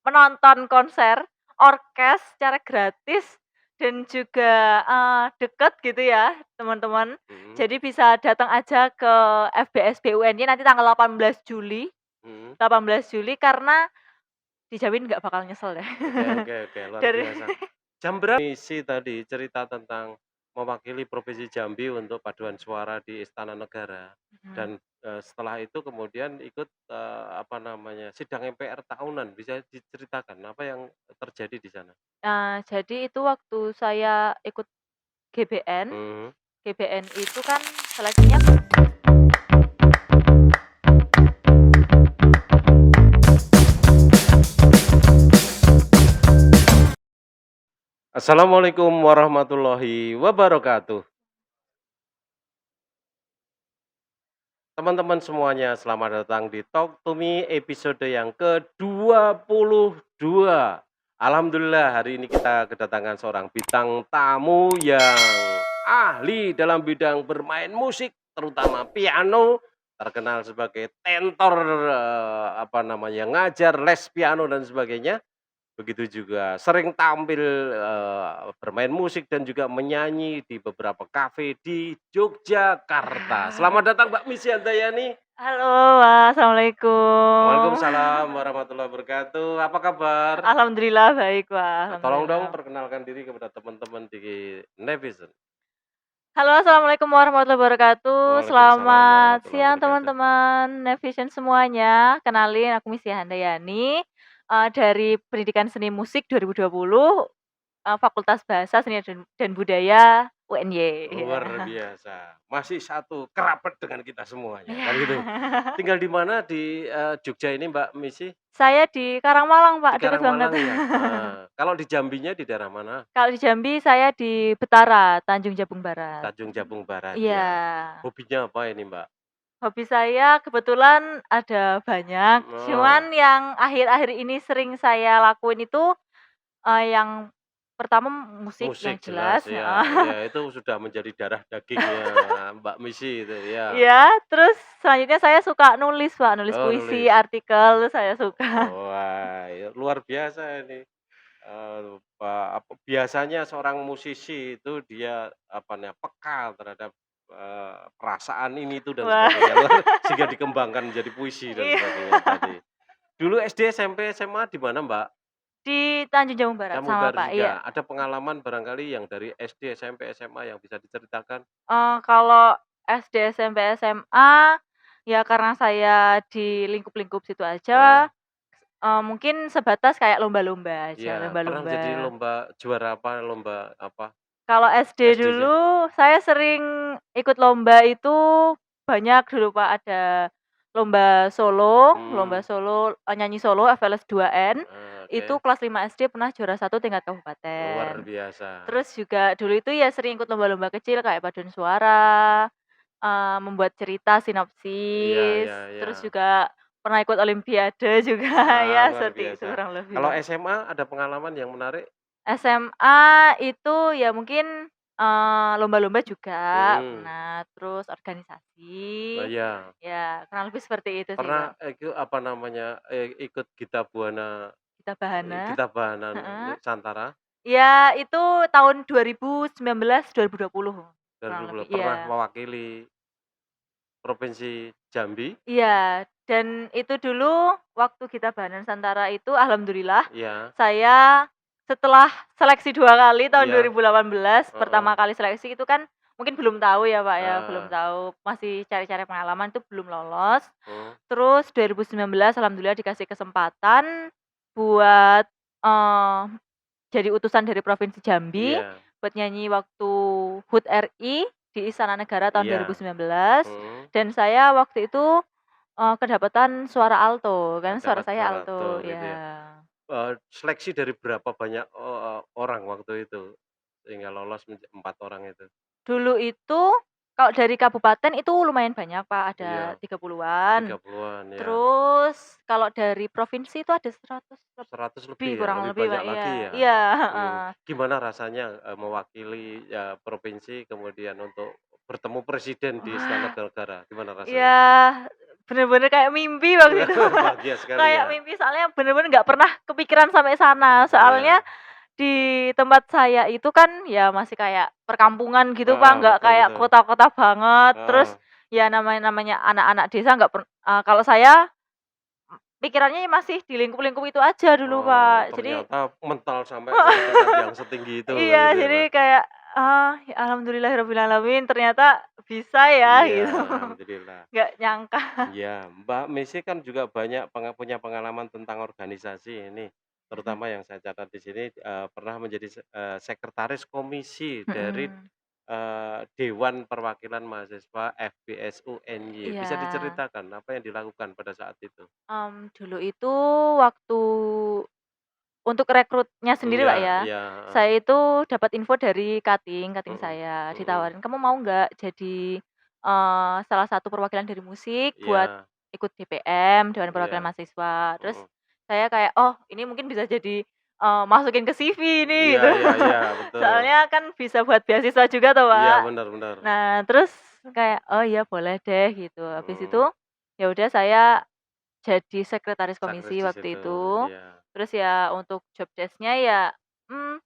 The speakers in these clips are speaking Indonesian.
menonton konser orkes secara gratis dan juga, deket gitu ya teman-teman. Mhm, Jadi bisa datang aja ke FBS BUNY nanti tanggal 18 Juli mhm. 18 Juli karena dijamin nggak bakal nyesel deh. Oke, luar Dari biasa. Jam berapa misi tadi cerita tentang mewakili Provinsi Jambi untuk paduan suara di Istana Negara mhm, dan, setelah itu kemudian ikut, apa namanya, sidang MPR tahunan, bisa diceritakan apa yang terjadi di sana? jadi itu waktu saya ikut GBN, Mhm. GBN itu kan seleksinya Assalamualaikum warahmatullahi wabarakatuh. Teman-teman semuanya, selamat datang di Talk to Me episode yang ke-22. Alhamdulillah hari ini kita kedatangan seorang bintang tamu yang ahli dalam bidang bermain musik, terutama piano, terkenal sebagai tentor, apa namanya, ngajar les piano dan sebagainya. Begitu juga sering tampil, bermain musik dan juga menyanyi di beberapa kafe di Yogyakarta. Selamat datang Mbak Missy Handayani. halo Mas, assalamualaikum. Waalaikumsalam warahmatullahi wabarakatuh. Apa kabar? Alhamdulillah baik Pak, Tolong dong alhamdulillah. perkenalkan diri kepada teman-teman di netizen. Halo, assalamualaikum warahmatullahi wabarakatuh. Waalaikumsalam Selamat warahmatullahi siang wabarakatuh. teman-teman Nevision semuanya. Kenalin aku Misty Handayani, dari Pendidikan Seni Musik 2020, Fakultas Bahasa Seni dan Budaya UNY, Luar iya. biasa, masih satu kerabat dengan kita semuanya, Iya. kan gitu. Tinggal di mana di, Jogja ini Mbak Missy? Saya di Karangmalang Pak, Di deket banget. Karangmalang ya? Kalau di Jambinya di daerah mana? Kalau di Jambi saya di Betara, Tanjung Jabung Barat. Tanjung Jabung Barat Iya. ya. Hobinya apa ini, Mbak? Hobi saya kebetulan ada banyak, Oh, cuman yang akhir-akhir ini sering saya lakuin itu, yang pertama musik yang musik jelas jelas, ya, heeh. ya itu sudah menjadi darah dagingnya Mbak Missy itu ya. Iya, terus selanjutnya saya suka nulis, Pak, nulis Oh, puisi, nulis. artikel, saya suka. Wah, ya luar biasa ini, apa, biasanya seorang musisi itu dia, apa namanya, peka terhadap, perasaan ini itu dan Wah, sebagainya, luar sehingga dikembangkan menjadi puisi dan iya. sebagainya tadi. Dulu SD, SMP, SMA di mana, Mbak? Di Tanjung Jabung Barat Kamu sama baru Pak, iya. juga. Ada pengalaman barangkali yang dari SD, SMP, SMA yang bisa diceritakan? Kalau SD, SMP, SMA, ya karena saya di lingkup-lingkup situ Heeh, aja, mungkin sebatas kayak lomba-lomba aja, iya. Pernah menjadi lomba-lomba. lomba juara apa, lomba apa, Kalau SD SD-nya? dulu saya sering ikut lomba itu banyak dulu Pak, ada lomba Mhm, solo, nyanyi solo FLS 2N, itu oke. kelas 5 SD pernah juara satu tingkat Luar kabupaten. biasa. Terus juga dulu itu ya sering ikut lomba-lomba kecil kayak paduan suara, membuat cerita Iya, sinopsis, iya, iya. terus juga pernah ikut olimpiade juga ya Luar seperti itu biasa. kurang lebih Kalau Pak. SMA ada pengalaman yang menarik? SMA itu ya mungkin, lomba-lomba juga Mhm. pernah, terus Oh, organisasi, iya. ya kurang lebih seperti itu sih, Pernah, Kak. apa namanya, ikut Gita Buana, Kita Bahana, Gita Bahana heeh. Nusantara Ya itu tahun 2019, 2020 kurang 2010 lebih, pernah iya. mewakili Provinsi Jambi? Iya, dan itu dulu waktu kita Bahana Nusantara itu alhamdulillah Iya, saya setelah seleksi 2 kali tahun iya, 2018, heeh, pertama kali seleksi itu kan mungkin belum tahu ya, Pak, ya, belum heeh, tahu, masih cari-cari pengalaman itu belum lolos. mhm, Terus 2019 alhamdulillah dikasih kesempatan buat, jadi utusan dari Provinsi Jambi, iya, buat nyanyi waktu HUT RI di Istana Negara tahun iya, 2019 mhm, dan saya waktu itu kedapatan suara alto, kan suara dapat saya suara alto, tuh gitu ya. ya. Seleksi dari berapa banyak, orang waktu itu sehingga lolos 4 orang itu? Dulu itu kalau dari kabupaten itu lumayan banyak, Pak, ada Iya, 30-an. 30-an ya. Terus kalau dari provinsi itu ada 100 100 lebih lebih ya, kurang lebih lebih, banyak Pak, iya. lagi ya? Iya, heeh. Gimana rasanya, mewakili, ya provinsi kemudian untuk bertemu presiden di Istana Wah, Negara, gimana iya rasanya? bener-bener kayak mimpi waktu itu, Bahagia sekali kayak ya? mimpi soalnya bener-bener nggak pernah kepikiran sampai sana. Soalnya Iya. di tempat saya itu kan ya masih kayak perkampungan gitu, Pak, Heeh, nggak betul kayak betul. kota-kota banget. Terus Heeh. ya namanya anak-anak desa nggak kalau saya pikirannya masih di lingkup-lingkup itu aja dulu, Oh, Pak. Jadi ternyata mental sampai ke tingkat yang setinggi itu iya, begitu ya, jadi Mbak? kayak, ya alhamdulillahirobbilalamin ternyata bisa ya Iya, gitu. alhamdulillah. Nggak nyangka. Iya, Mbak Messi kan juga banyak punya pengalaman tentang organisasi ini, Mhm terutama yang saya catat di sini, pernah menjadi sekretaris komisi dari, mhm. Dewan Perwakilan Mahasiswa FBS UNY. Iya, Bisa diceritakan apa yang dilakukan pada saat itu? dulu itu waktu untuk rekrutnya sendiri, Iya Pak, ya, iya, heeh, saya itu dapat info dari kating mhm saya mhm, ditawarin, "Kamu mau nggak jadi, salah satu perwakilan dari musik buat iya ikut DPM, Dewan Perwakilan iya, Mahasiswa." Terus mhm. saya kayak, "Oh, ini mungkin bisa jadi, masukin ke CV ini," Iya gitu. iya iya, betul. Soalnya kan bisa buat beasiswa juga tuh, Iya, Pak. benar benar, Nah, terus kayak, "Oh, iya boleh deh," gitu. Habis itu, mhm, ya udah saya jadi sekretaris Sakris komisi di waktu situ, itu. iya. Terus ya untuk job desk-nya ya, mmm,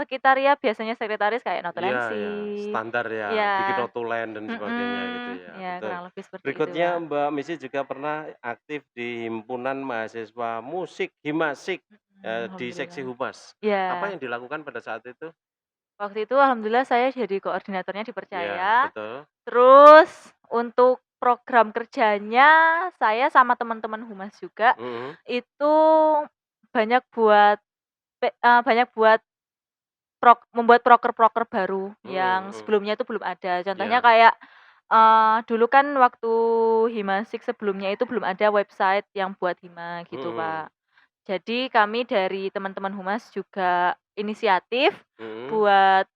sekitar ya biasanya sekretaris kayak Iya ya, notulensi, standar ya, bikin ya notulen dan sebagainya gitu mhm, ya, ya betul. kurang lebih seperti itu, Berikutnya Pak. Mbak Missy juga pernah aktif di Himpunan Mahasiswa Musik Himasik, di seksi Alhamdulillah. Humas. Apa Ya, yang dilakukan pada saat itu? waktu itu alhamdulillah saya jadi koordinatornya Iya, dipercaya. betul. Terus untuk program kerjanya saya sama teman-teman humas juga, Mhm itu banyak buat banyak buat membuat proker-proker baru mhm yang mhm. sebelumnya itu belum ada. Contohnya Iya, kayak, dulu kan waktu Himasik sebelumnya itu belum ada website yang buat Hima gitu, mhm Pak. Jadi kami dari teman-teman humas juga inisiatif mhm. buat,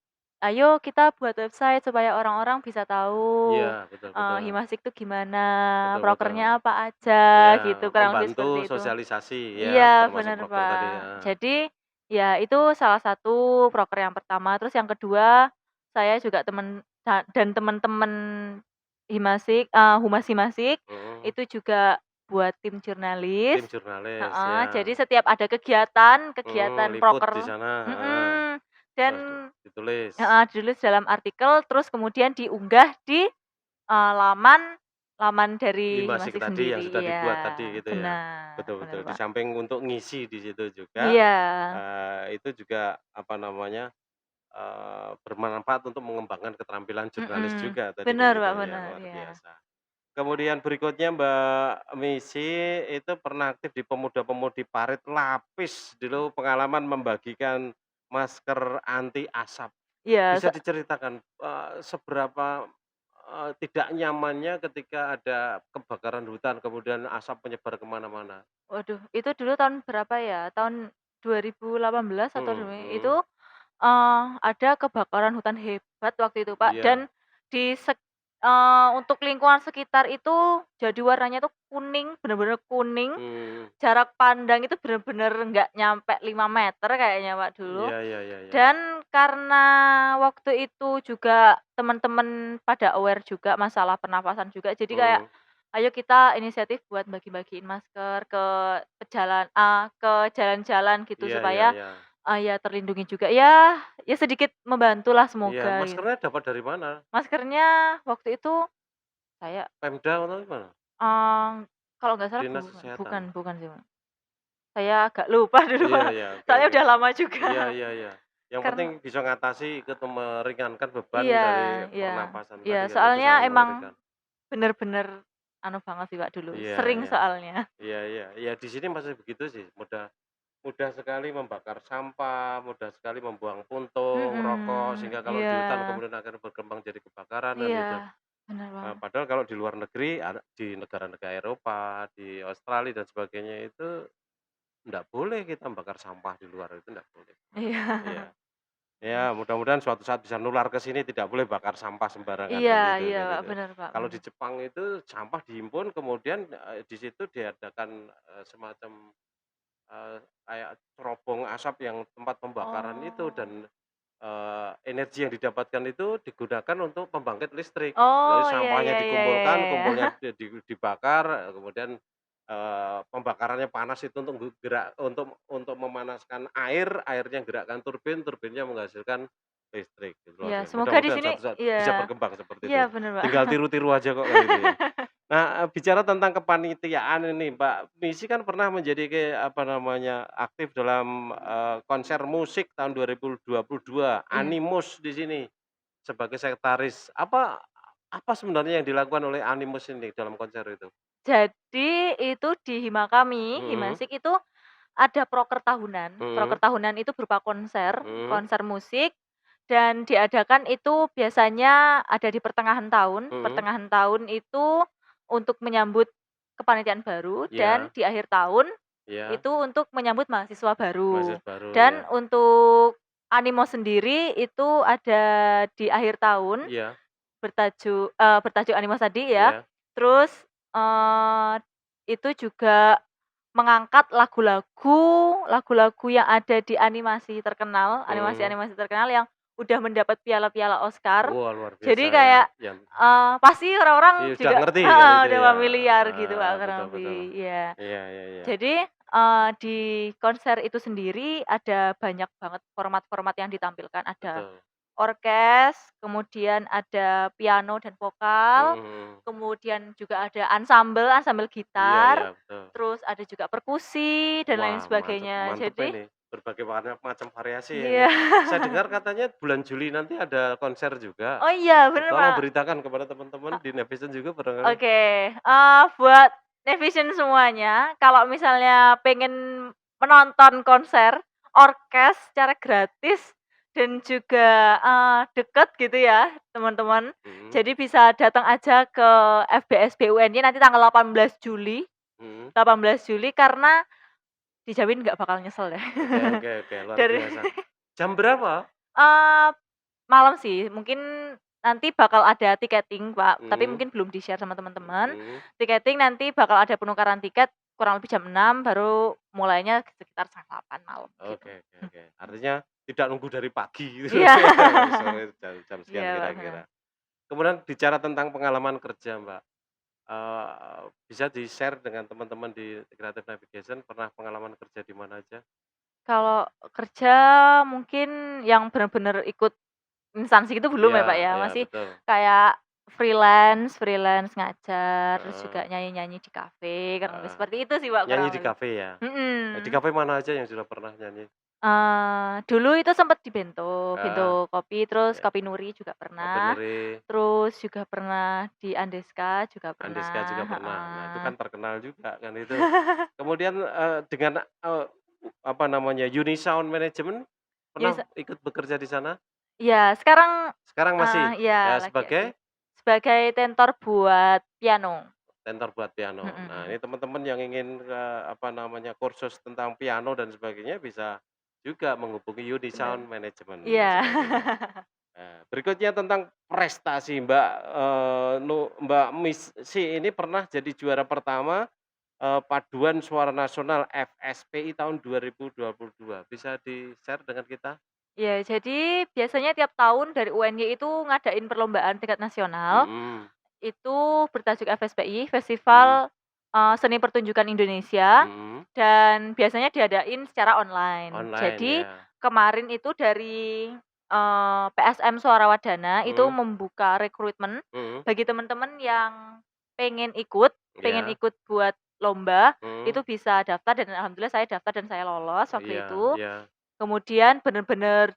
"Ayo kita buat website supaya orang-orang bisa tahu, Iya, betul betul. Himasik tuh gimana, Betul betul. prokernya apa aja," Iya, gitu, kurang lebih membantu seperti itu. sosialisasi ya, Iya, termasuk bener, proker tadi, Pak. heeh. Jadi, ya itu salah satu proker yang pertama, terus yang kedua, saya juga dan teman-teman Humas Himasik, Mhm. itu juga buat tim jurnalis. Tim jurnalis, Heeh, ya. jadi setiap ada kegiatan Mhm, kegiatan liput di proker sana, heeh. mhm, dan Terus ditulis. heeh, ditulis dalam artikel, terus kemudian diunggah di, laman laman dari Himasik Himasik tadi yang sendiri. sudah Iya, dibuat tadi gitu ya? benar Betul benar, betul. Di Pak. samping untuk ngisi di situ juga, Iya. itu juga apa namanya, bermanfaat untuk mengembangkan keterampilan jurnalis Mhm, juga tadi bener, begitu Pak, ya, bener, luar iya. biasa. Kemudian berikutnya Mbak Missy itu pernah aktif di Pemuda-Pemudi Parit Lapis, dulu pengalaman membagikan masker anti asap. Iya, Bisa diceritakan, seberapa, tidak nyamannya ketika ada kebakaran hutan, kemudian asap menyebar ke mana-mana? waduh, itu dulu tahun berapa ya, tahun 2018 atau Mhm itu, mhm. ada kebakaran hutan hebat waktu itu, Pak, Iya, dan untuk lingkungan sekitar itu jadi warnanya tuh kuning, bener-bener kuning, mhm. jarak pandang itu bener-bener nggak nyampe 5 meter kayaknya, Pak, dulu. Iya iya iya iya. Dan karena waktu itu juga teman-teman pada aware juga masalah pernafasan juga, jadi kayak, Mhm. "Ayo kita inisiatif buat bagi-bagiin masker ke jalan-jalan gitu Iya iya supaya, iya. ya terlindungi juga." Ya sedikit membantulah Iya, semoga gitu. maskernya dapat dari mana? Maskernya waktu itu saya, Pemda atau gimana? eee, kalau nggak salah Dinas kesehatan? bukan sih, Mbak. Saya agak lupa dulu, Iya Pak, iya, oke soalnya oke. udah lama Iya juga. iya iya. Yang penting Karena bisa ngatasi meringankan beban iya dari iya pernapasan iya, tadi kan, itu soalnya sangat emang mengerikan. bener-bener anu banget sih, Pak, dulu, Iya sering iya. soalnya. Iya iya. Iya di sini masih begitu sih, mudah mudah sekali membakar sampah, mudah sekali membuang puntung, rokok, sehingga kalau Iya di hutan kemudian akhirnya berkembang jadi kebakaran kan iya, gitu. bener banget. Padahal kalau di luar negeri, di negara-negara Eropa, di Australia dan sebagainya itu ndak boleh kita membakar sampah di luar, itu ndak boleh. Iya. Iya. Ya, mudah-mudahan suatu saat bisa nular ke sini, tidak boleh bakar sampah sembarangan Iya iya, kan Pak, gitu. bener, Pak, Kalau di bener. Jepang itu sampah dihimpun kemudian, di situ diadakan, semacam, kayak cerobong asap yang tempat pembakaran itu Oh, dan energi yang didapatkan itu digunakan untuk pembangkit listrik. Lalu Oh, iya sampahnya iya iya iya dikumpulkan, iya. kumpulnya dibakar, kemudian, pembakarannya panas itu untuk untuk memanaskan air, airnya gerakkan turbin, turbinnya menghasilkan listrik, gitu loh. Iya, semoga di Mudah-mudahan sini suatu saat iya. bisa berkembang seperti Iya, itu. bener, Pak. Tinggal tiru-tiru aja kok kayak gitu ya. Nah, bicara tentang kepanitiaan ini, Mbak Missy kan pernah menjadi apa namanya, aktif dalam, konser musik tahun 2022, Iya. Animus di sini sebagai sekretaris. Apa sebenarnya yang dilakukan oleh Animus ini dalam konser itu? Jadi itu di hima kami, Mhm, Himasik itu ada proker tahunan. mhm, Proker tahunan itu berupa konser, mhm, konser musik dan diadakan itu biasanya ada di pertengahan tahun. mhm, Pertengahan tahun itu untuk menyambut kepanitiaan baru dan iya, di akhir tahun iya, itu untuk menyambut mahasiswa baru. mahasiswa baru, iya, Dan untuk Animo sendiri itu ada di akhir tahun iya, bertajuk Animos tadi ya. iya, Terus, eee, itu juga mengangkat lagu-lagu yang ada di mhm. animasi-animasi terkenal yang udah mendapat piala-piala Oscar. Wah, luar biasa Jadi ya, kayak, yang pasti orang iya, udah juga ngerti kan heeh, itu udah ya? familiar gitu Kak, kurang Betul, betul. lebih, iya. Iya, iya, iya, Jadi, di konser itu sendiri ada banyak banget format-format yang ditampilkan, ada betul. orkes, kemudian ada piano dan vokal, Mhm, mhm. kemudian juga ada ansambel, ansambel Iya, gitar, iya, betul. terus ada juga perkusi dan lain Wah, mantep sebagainya. mantep Jadi ini, berbagai macam variasi ini. iya. Saya dengar katanya bulan Juli nanti ada konser juga. Oh iya, bener, Tolong Pak. beritakan kepada teman-teman di netizen juga barangkali. Oke, buat netizen semuanya, kalau misalnya pengen menonton konser orkes secara gratis dan juga, deket gitu ya, teman-teman. Mhm, Jadi bisa datang aja ke FBS BUNY nanti tanggal 18 Juli mhm. 18 Juli karena dijamin nggak bakal nyesel deh. Oke, oke, oke, luar Dari biasa. Jam berapa? eee, malam sih, mungkin nanti bakal ada tiketing, Pak, tapi Mhm, mungkin belum di-share sama teman-teman. mhm. Tiketing nanti bakal ada penukaran tiket kurang lebih jam 6 baru mulainya sekitar setengah 8 malam gitu. Oke, oke, oke. Artinya tidak nunggu dari pagi gitu Iya. sore jam Iya, sekian Pak, heeh. kira-kira. Kemudian bicara tentang pengalaman kerja, Mbak, bisa di-share dengan teman-teman di Creative Navigation pernah pengalaman kerja di mana aja? Kalau kerja mungkin yang bener-bener ikut instansi itu belum Iya, ya, Pak, ya, iya, masih betul. kayak freelance freelance ngajar, terus juga Heeh, nyanyi-nyanyi di kafe, kurang lebih heeh. seperti itu sih, Pak, Nyanyi kurang di lebih. kafe ya? Di Mhm. kafe mana aja yang sudah pernah nyanyi? Dulu itu sempet di Bento, Heeh, Bento Kopi, terus iya. Kopi Nuri juga Kopi pernah, Nuri, terus juga pernah di Andeska juga Andeska pernah, juga pernah. Nah, itu heeh. kan terkenal juga kan itu. Kemudian, dengan, apa namanya, Unisound Management, Yes, pernah ikut bekerja di sana? iya sekarang, Sekarang masih? iya lagi aktif. Sebagai Sebagai tentor buat piano. tenor buat piano. Mhm Nah, mhm. ini teman-teman yang ingin, apa namanya, kursus tentang piano dan sebagainya bisa juga menghubungi Bener. Unisound Management dan Iya. sebagainya. Nah, berikutnya tentang prestasi Mbak Missy ini pernah jadi juara pertama, Paduan Suara Nasional FSPI tahun 2022. Bisa di-share dengan kita? Iya, jadi biasanya tiap tahun dari UNY itu ngadain perlombaan tingkat nasional, Mhm, itu bertajuk FSPI, mhm, Festival, Seni Pertunjukan Indonesia, mhm. dan biasanya diadain secara online. Online Jadi ya, kemarin itu dari, PSM Suara Wadana itu mhm, membuka rekrutmen mhm, bagi teman-teman yang pengen iya, ikut buat lomba, mhm, itu bisa daftar dan alhamdulillah saya daftar dan saya lolos waktu iya, itu. iya, Kemudian bener-bener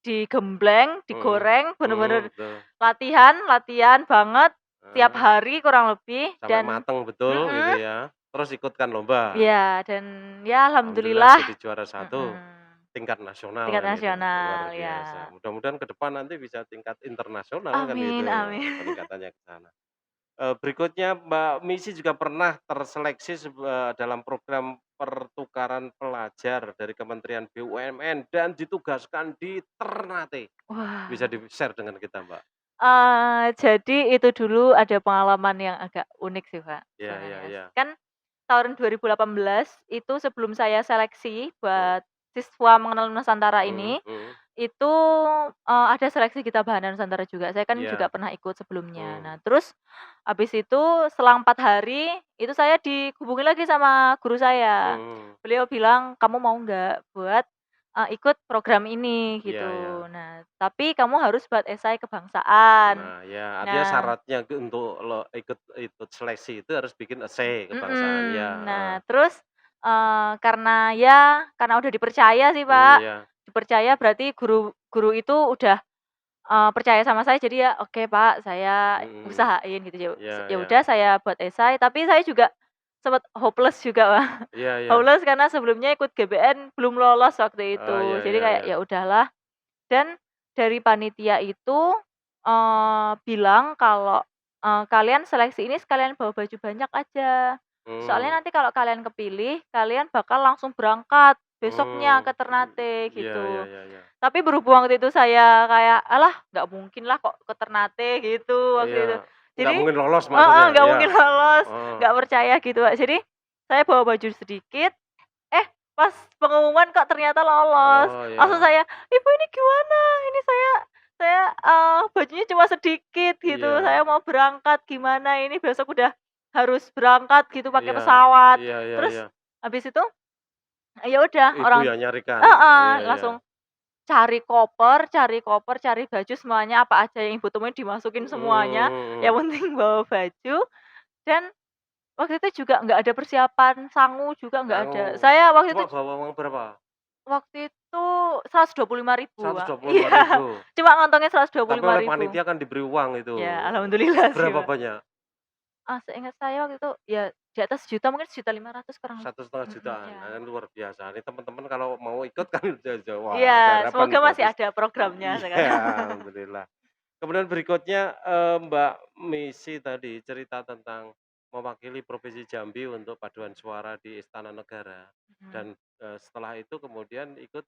digembleng, mhm, digoreng, mhm, bener-bener betul, latihan latihan banget tiap heeh, hari kurang lebih sampai dan mateng betul gitu mhm, ya, terus ikutkan lomba, iya dan ya alhamdulillah alhamdulillah jadi juara satu mhm, tingkat nasional tingkat kan itu, luar nasional ya. biasa. Mudah-mudahan ke depan nanti bisa tingkat internasional kan Amin itu, amin. peningkatannya ke sana. Berikutnya Mbak Missy juga pernah terseleksi dalam program pertukaran pelajar dari Kementerian BUMN dan ditugaskan di Ternate. Bisa Wah, di-share dengan kita, Mbak? jadi itu dulu ada pengalaman yang agak unik sih, Kak, Iya, iya, sebenarnya. iya. Kan tahun 2018 itu sebelum saya seleksi Mhm, buat siswa mengenal Nusantara mhm, ini, mhm. itu, ada seleksi Gita Bahana Nusantara juga, saya kan juga Iya, pernah ikut sebelumnya. Nah, mmm, terus habis itu selang 4 hari, itu saya dihubungi lagi sama guru saya. mhm, Beliau bilang, "Kamu mau nggak buat, ikut program ini?" iya iya. Gitu. Nah, "Tapi kamu harus buat esai kebangsaan." Nah, ya artinya Nah syaratnya untuk ikut ikut seleksi itu harus bikin esai kebangsaan, ya, heeh, nah terus, karena udah dipercaya sih, Pak, iya, dipercaya berarti guru guru itu udah percaya sama saya jadi ya, "Oke Pak, saya mhm, usahain," gitu. iya Ya iya, udah saya buat esai, tapi saya juga sempet hopeless juga, Pak. iya iya, Hopeless karena sebelumnya ikut GBN belum lolos waktu oh, itu. iya Jadi iya kayak iya, ya udahlah dan dari panitia itu, bilang kalau, "Kalian seleksi ini sekalian bawa baju banyak aja. Soalnya mmm, nanti kalau kalian kepilih, kalian bakal langsung berangkat besoknya ke mmm, Ternate," iya iya gitu. iya iya, Tapi berhubung waktu itu saya kayak, "Alah nggak mungkin lah kok ke Ternate," gitu waktu iya, itu. nggak Jadi mungkin lolos heeh, maksudnya? nggak Iya, mungkin lolos, oh, nggak percaya gitu, Kak. Jadi saya bawa baju sedikit, eh pas pengumuman kok ternyata lolos. oh, Langsung ya, saya, "Ibu ini gimana? Ini saya, bajunya cuma sedikit gitu, saya iya mau berangkat gimana ini besok udah harus berangkat gitu pakai iya pesawat." iya iya Terus iya, habis itu, ya udah ibu orang yang nyarikan? heeh, Iya iya, langsung cari koper, cari baju semuanya apa aja yang ibu temuin dimasukin semuanya, mhm, yang penting bawa baju dan waktu itu juga nggak ada persiapan sangu juga nggak ada. sangu, Saya waktu cuma itu bawa uang berapa? waktu itu 125.000 Seratus Kak. dua puluh lima Iya, ribu. cuma ngantongin seratus dua puluh Tapi lima oleh ribu panitia kan diberi uang itu, Ya alhamdulillah sih, berapa Pak. banyak? Seingat saya waktu itu ya di atas sejuta mungkin 1.500.000 kurang lebih. 1,5 jutaan, Iya. nah kan luar biasa. Ini teman-teman kalau mau ikut kan wah Iya, ada harapan semoga masih bagus. ada programnya Iya, sekarang. alhamdulillah. Kemudian berikutnya, Mbak Missy tadi cerita tentang mewakili Provinsi Jambi untuk paduan suara di Istana Negara Mhm. dan, setelah itu kemudian ikut,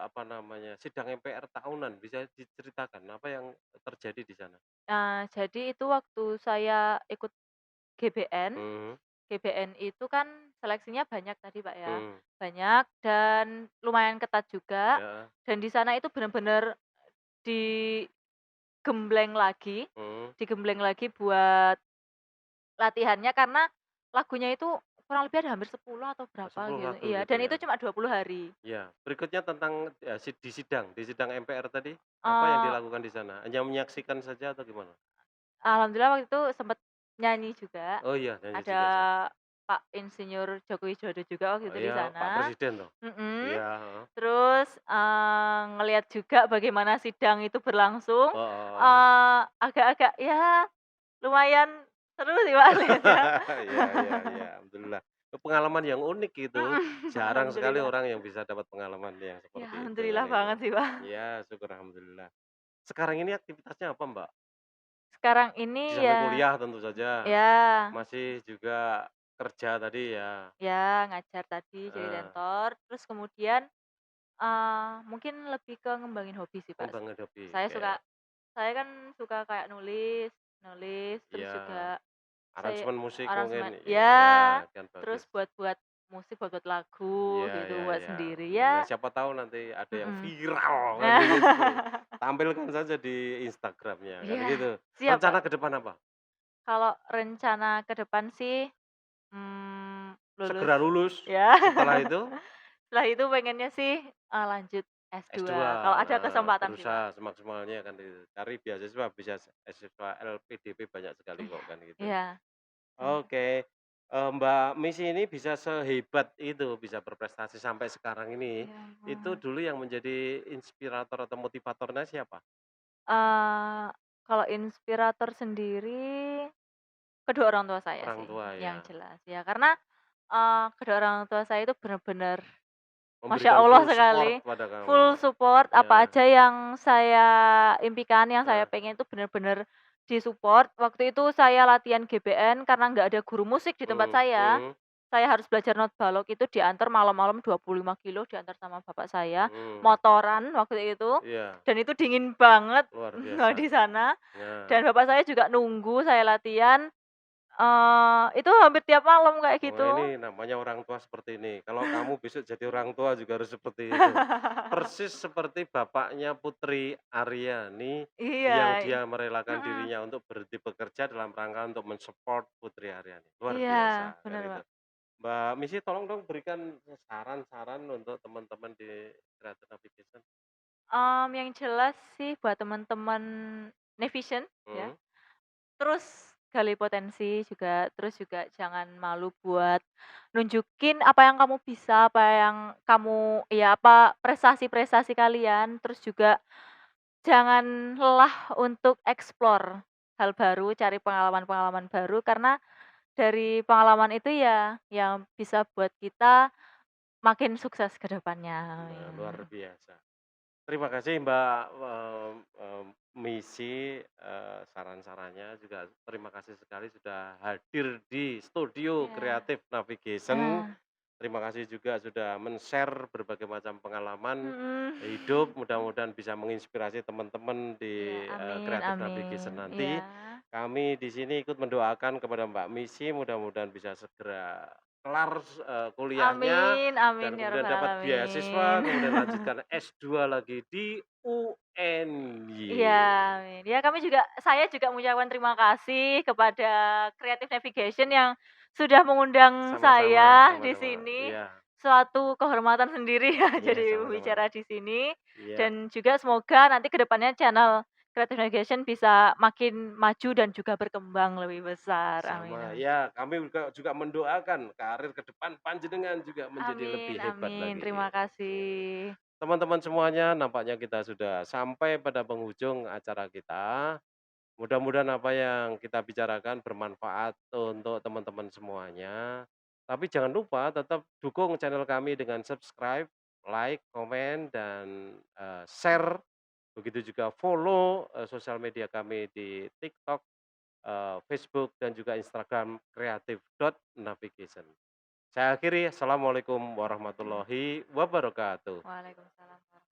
apa namanya, sidang MPR tahunan. Bisa diceritakan apa yang terjadi di sana? Nah, jadi itu waktu saya ikut GBN, Mhm, GBN itu kan seleksinya banyak tadi, Pak, ya. mmm, Banyak dan lumayan ketat juga heeh, dan di sana itu bener-bener digembleng lagi mhm, digembleng lagi buat latihannya karena lagunya itu kurang lebih ada hampir 10 atau berapa 10 gitu. lagu Iya, gitu dan ya? itu cuma 20 hari. Iya, berikutnya tentang, di sidang MPR tadi, apa yang Eee, dilakukan di sana? Hanya menyaksikan saja atau gimana? Alhamdulillah waktu itu sempet nyanyi juga. Oh iya, nyanyi Ada juga sih. Pak Insinyur Joko Widodo juga waktu Oh itu di iya, Pak sana. Presiden toh? Mhm. Iya, heeh. Terus, ngelihat juga bagaimana sidang itu berlangsung, Heeh. agak-agak ya lumayan seru sih, Pak, lihatnya. Iya iya iya, alhamdulillah. Pengalaman yang unik itu, Mhm, jarang sekali alhamdulillah. orang yang bisa dapat pengalaman yang Ya seperti itu kan alhamdulillah itu. banget sih, Pak. Iya, syukur alhamdulillah. Sekarang ini aktivitasnya apa, Mbak? Sekarang Di ini samping ya kuliah tentu saja, ya masih juga kerja tadi ya? ngajar tadi jadi Heeh, tentor, terus kemudian, mungkin lebih ke ngembangin hobi sih, Pak. ngembangin hobi, Saya oke. suka saya kan suka kayak nulis nulis, terus Iya, juga saya aransemen musik mungkin, aransemen ya ya, kan terus bagus. buat musik, buat lagu Iya gitu, iya buat iya, sendiri, alhamdulillah. ya Siapa tahu nanti ada yang mhm. viral kan Nah, gitu. Tampilkan saja di Instagram-nya kan iya, gitu. siap, Rencana Pak. ke depan apa? Kalau rencana ke depan sih, lulus Segera lulus, ya. setelah itu Setelah itu pengennya sih, lanjut S2, S2 kalau ada kesempatan sih, Pak. berusaha semaksimalnya kan itu. Cari beasiswa bisa beasiswa LPDP banyak sekali Iya kok kan gitu. iya, bener. Oke, Mbak Missy ini bisa sehebat itu, bisa berprestasi sampai sekarang ini, Ya itu ampun. dulu yang menjadi inspirator atau motivatornya siapa? Kalau inspirator sendiri, kedua orang tua saya Orang sih, tua ya, yang jelas ya. Karena, kedua orang tua saya itu bener-bener Masya memberikan Allah full support sekali, pada kamu. full support apa Ya, aja yang saya impikan, yang saya heeh, pengen itu bener-bener di-support. Waktu itu saya latihan GBN karena nggak ada guru musik di tempat mhm mhm saya harus belajar not balok itu diantar malam-malam 25 kilo diantar sama bapak saya, mhm, motoran waktu itu, iya, dan itu dingin banget luar kalau biasa. di sana, dan Nah, bapak saya juga nunggu saya latihan, Itu hampir tiap malam kayak Oh, gitu. ini namanya orang tua seperti ini. Kalau kamu besok jadi orang tua juga harus seperti itu. Persis seperti bapaknya Putri Aryani yang Iya, dia merelakan mhm, dirinya untuk berhenti bekerja dalam rangka untuk mensupport Putri Aryani. Luar iya, biasa kan bener, itu. Pak. Mbak Missy tolong dong berikan saran-saran untuk teman-teman di Creative Navigation. Yang jelas sih buat teman-teman Nevision ya, Hmm, terus gali potensi juga, terus juga jangan malu buat nunjukin apa yang kamu bisa, apa yang kamu ya apa prestasi-prestasi kalian, terus juga jangan lelah untuk explore hal baru, cari pengalaman-pengalaman baru karena dari pengalaman itu ya yang bisa buat kita makin sukses ke depannya, nah, amin. luar biasa. Terima kasih Mbak, Missy, saran-sarannya juga terima kasih sekali sudah hadir di studio Iya, Creative Navigation. nah, Terima kasih juga sudah men-share berbagai macam pengalaman mhm. hidup, mudah-mudahan bisa menginspirasi teman-teman Iya, di, amin Creative amin. Navigation Iya. nanti. Kami di sini ikut mendoakan kepada Mbak Missy, mudah-mudahan bisa segera kelar, kuliahnya Amin amin dan ya kemudian rabbal dapat alamin. beasiswa, kemudian lanjutkan S2 lagi di Iya, UNY. amin. Ya kami juga saya juga mengucapkan terima kasih kepada Creative Navigation yang sudah mengundang Sama-sama saya di sama-sama. sini. Iya Suatu kehormatan sendiri ya iya, jadi sama-sama. pembicara di sini Iya. dan juga semoga nanti ke depannya channel Creative Navigation bisa makin maju dan juga berkembang lebih besar. Amin Sama, amin. ya kami juga mendoakan karir ke depan panjenengan juga menjadi Amin lebih hebat amin. lagi. Terima Oke. kasih. Teman-teman semuanya, nampaknya kita sudah sampai pada penghujung acara kita. Mudah-mudahan apa yang kita bicarakan bermanfaat untuk teman-teman semuanya. Tapi jangan lupa tetap dukung channel kami dengan subscribe, like, komen, dan share. Begitu juga follow sosial media kami di TikTok, Facebook, dan juga Instagram creative.navigation. Saya akhiri, Assalamualaikum warahmatullahi wabarakatuh. Waalaikumsalam.